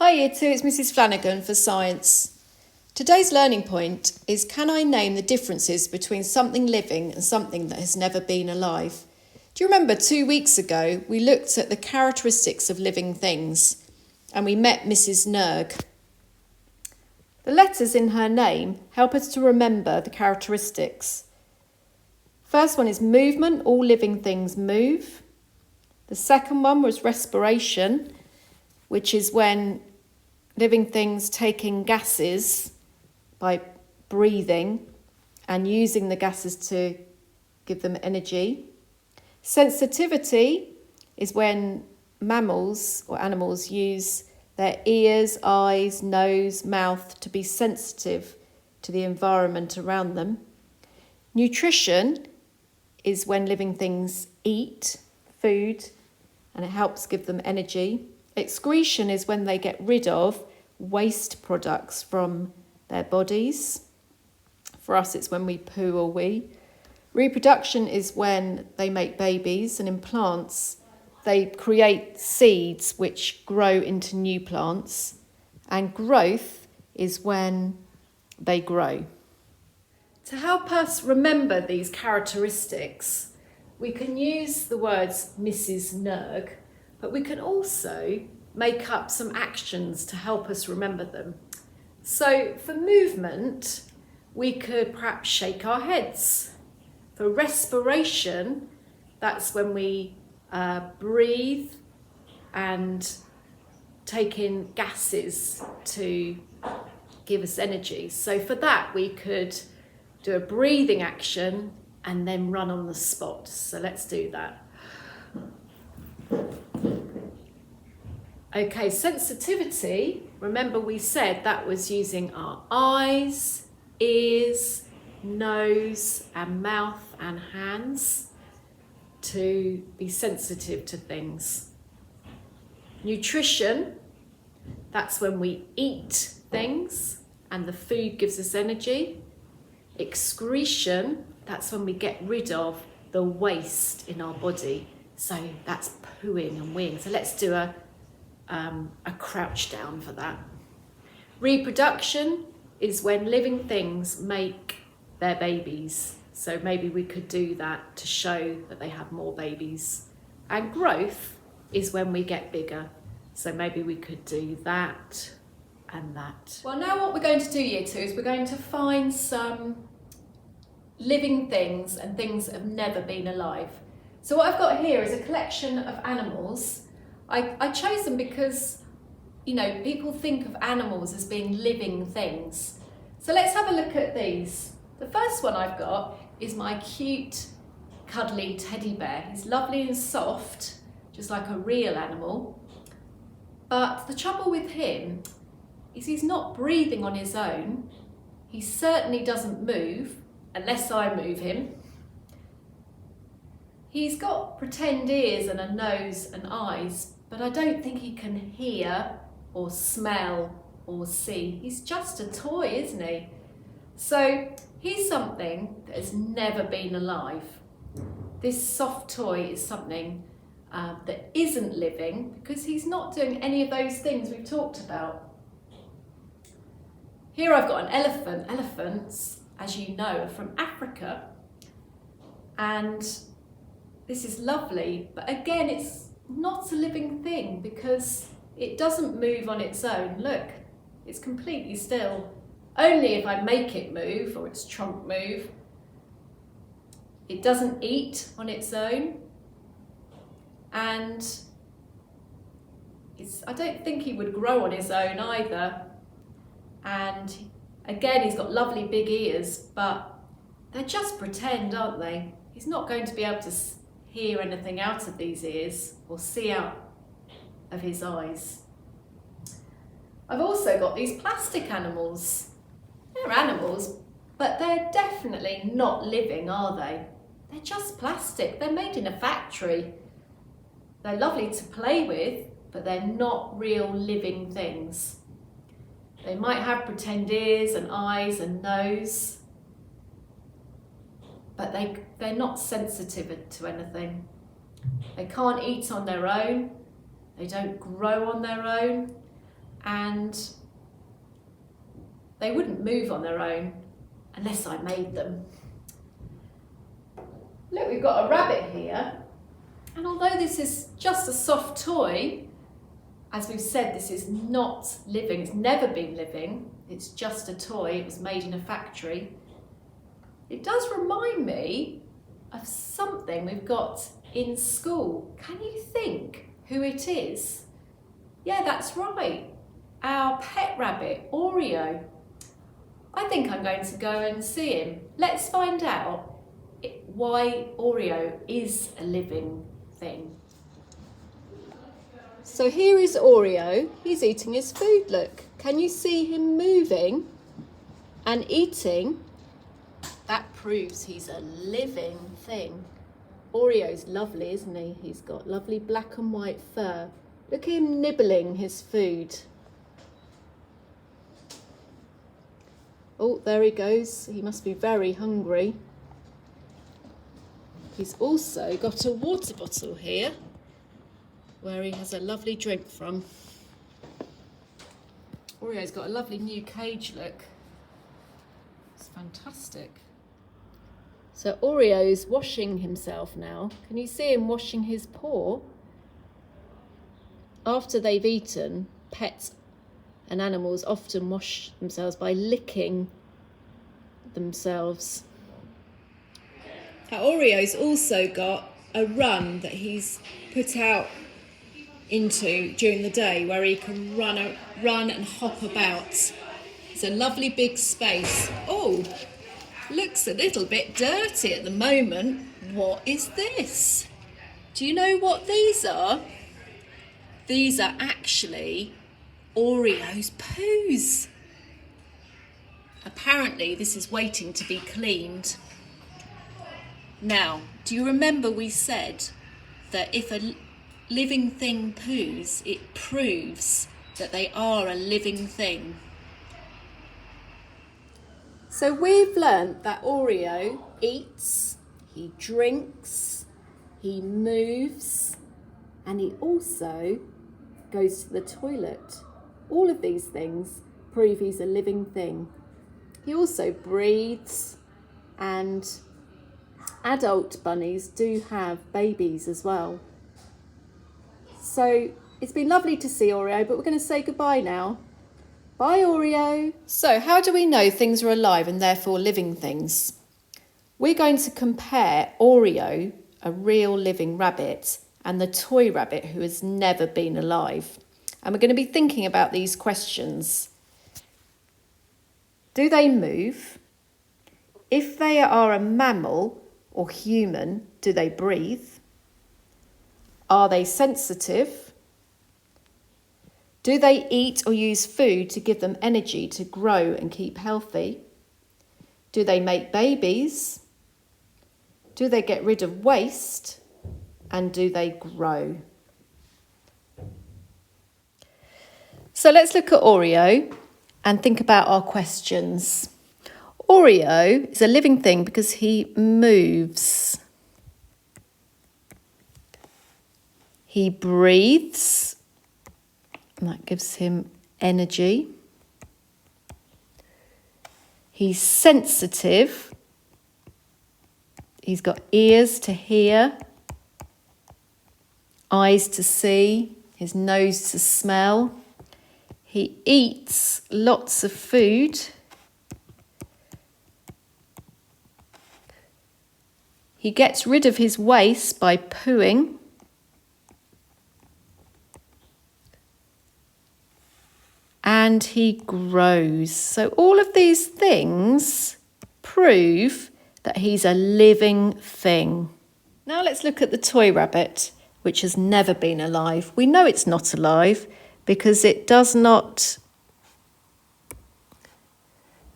Hi Year 2, it's Mrs Flanagan for Science. Today's learning point is, can I name the differences between something living and something that has never been alive? Do you remember 2 weeks ago we looked at the characteristics of living things and we met Mrs Nerg? The letters in her name help us to remember the characteristics. First one is movement, all living things move. The second one was respiration, which is when living things take in gases by breathing and using the gases to give them energy. Sensitivity is when mammals or animals use their ears, eyes, nose, mouth to be sensitive to the environment around them. Nutrition is when living things eat food and it helps give them energy. Excretion is when they get rid of waste products from their bodies. For us, it's when we poo or wee. Reproduction is when they make babies, and in plants, they create seeds which grow into new plants. And growth is when they grow. To help us remember these characteristics, we can use the words Mrs. Nerg, but we can also make up some actions to help us remember them. So for movement, we could perhaps shake our heads. For respiration, that's when we breathe and take in gases to give us energy. So for that, we could do a breathing action and then run on the spot. So let's do that. Okay, sensitivity, remember we said that was using our eyes, ears, nose and mouth and hands to be sensitive to things. Nutrition, that's when we eat things and the food gives us energy. Excretion, that's when we get rid of the waste in our body. So that's pooing and weeing. So let's do a crouch down for that. Reproduction is when living things make their babies. So maybe we could do that to show that they have more babies. And growth is when we get bigger. So maybe we could do that and that. Well, now what we're going to do, Year 2, is we're going to find some living things and things that have never been alive. So what I've got here is a collection of animals. I chose them because, you know, people think of animals as being living things. So let's have a look at these. The first one I've got is my cute, cuddly teddy bear. He's lovely and soft, just like a real animal. But the trouble with him is he's not breathing on his own. He certainly doesn't move unless I move him. He's got pretend ears and a nose and eyes, but I don't think he can hear or smell or see. He's just a toy, isn't he? So he's something that has never been alive. This soft toy is something that isn't living because he's not doing any of those things we've talked about. Here I've got an elephant. Elephants, as you know, are from Africa. And this is lovely, but again, it's not a living thing because it doesn't move on its own. Look, it's completely still. Only if I make it move or its trunk move. It doesn't eat on its own. And I don't think he would grow on his own either. And again, he's got lovely big ears, but they're just pretend, aren't they? He's not going to be able to hear anything out of these ears or see out of his eyes. I've also got these plastic animals. They're animals, but they're definitely not living, are they? They're just plastic. They're made in a factory. They're lovely to play with, but they're not real living things. They might have pretend ears and eyes and nose, but they're not sensitive to anything. They can't eat on their own. They don't grow on their own. and they wouldn't move on their own unless I made them. Look, we've got a rabbit here, and although this is just a soft toy, as we've said, this is not living, it's never been living, it's just a toy, it was made in a factory. It does remind me of something we've got in school. Can you think who it is? Yeah, that's right, our pet rabbit, Oreo. I think I'm going to go and see him. Let's find out why Oreo is a living thing. So here is Oreo. He's eating his food, look. Can you see him moving and eating? That proves he's a living thing. Oreo's lovely, isn't he? He's got lovely black and white fur. Look at him nibbling his food. Oh, there he goes. He must be very hungry. He's also got a water bottle here where he has a lovely drink from. Oreo's got a lovely new cage, look. It's fantastic. So Oreo's washing himself now. Can you see him washing his paw? After they've eaten, pets and animals often wash themselves by licking themselves. Now, Oreo's also got a run that he's put out into during the day where he can run and hop about. It's a lovely big space. Oh, looks a little bit dirty at the moment. What is this? Do you know what these are? These are actually Oreos Poos. Apparently this is waiting to be cleaned. Now, do you remember we said that if a living thing poos, it proves that they are a living thing? So we've learnt that Oreo eats, he drinks, he moves, and he also goes to the toilet. All of these things prove he's a living thing. He also breathes, and adult bunnies do have babies as well. So it's been lovely to see Oreo, but we're going to say goodbye now. Bye, Oreo. So how do we know things are alive and therefore living things? We're going to compare Oreo, a real living rabbit, and the toy rabbit who has never been alive. And we're going to be thinking about these questions. Do they move? If they are a mammal or human, do they breathe? Are they sensitive? Do they eat or use food to give them energy to grow and keep healthy? Do they make babies? Do they get rid of waste? And do they grow? So let's look at Oreo and think about our questions. Oreo is a living thing because he moves. He breathes, and that gives him energy. He's sensitive. He's got ears to hear, eyes to see, his nose to smell. He eats lots of food. He gets rid of his waste by pooing. And he grows. So all of these things prove that he's a living thing. Now let's look at the toy rabbit, which has never been alive. We know it's not alive because it does not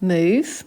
move.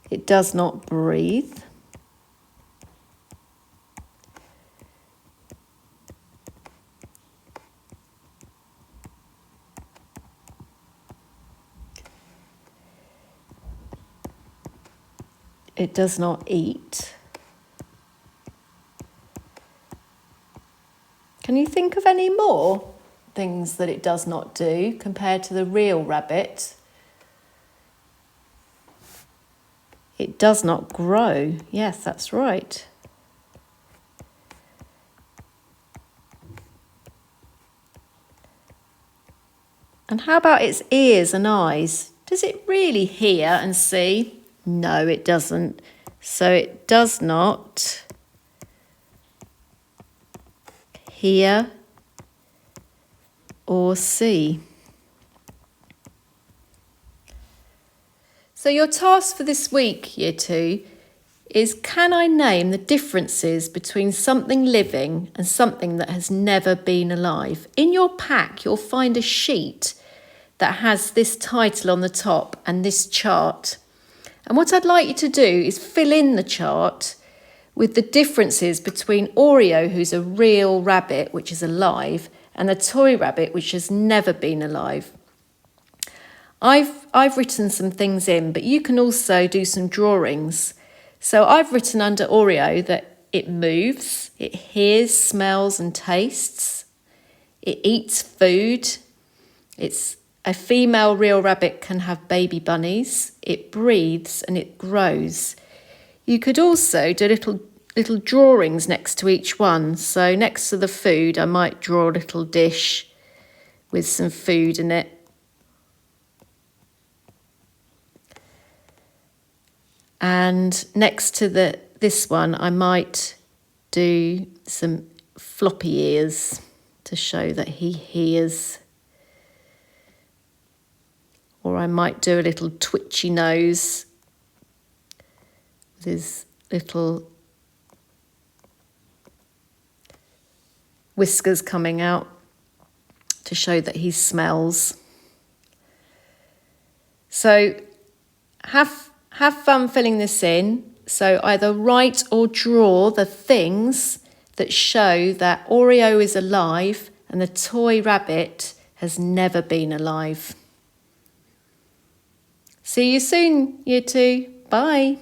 It does not breathe. it does not eat. Can you think of any more things that it does not do compared to the real rabbit? It does not grow. Yes, that's right. And how about its ears and eyes? Does it really hear and see? No, it doesn't. So it does not hear or see. So your task for this week, Year 2, is can I name the differences between something living and something that has never been alive? In your pack, you'll find a sheet that has this title on the top and this chart. And what I'd like you to do is fill in the chart with the differences between Oreo, who's a real rabbit, which is alive, and a toy rabbit, which has never been alive. I've written some things in, but you can also do some drawings. So I've written under Oreo that it moves, it hears, smells and tastes, it eats food, it's a female real rabbit can have baby bunnies, it breathes and it grows. You could also do little drawings next to each one. So next to the food, I might draw a little dish with some food in it. And next to this one, I might do some floppy ears to show that he hears. Or I might do a little twitchy nose with his little whiskers coming out to show that he smells. So have fun filling this in. So either write or draw the things that show that Oreo is alive and the toy rabbit has never been alive. See you soon, Year 2. Bye.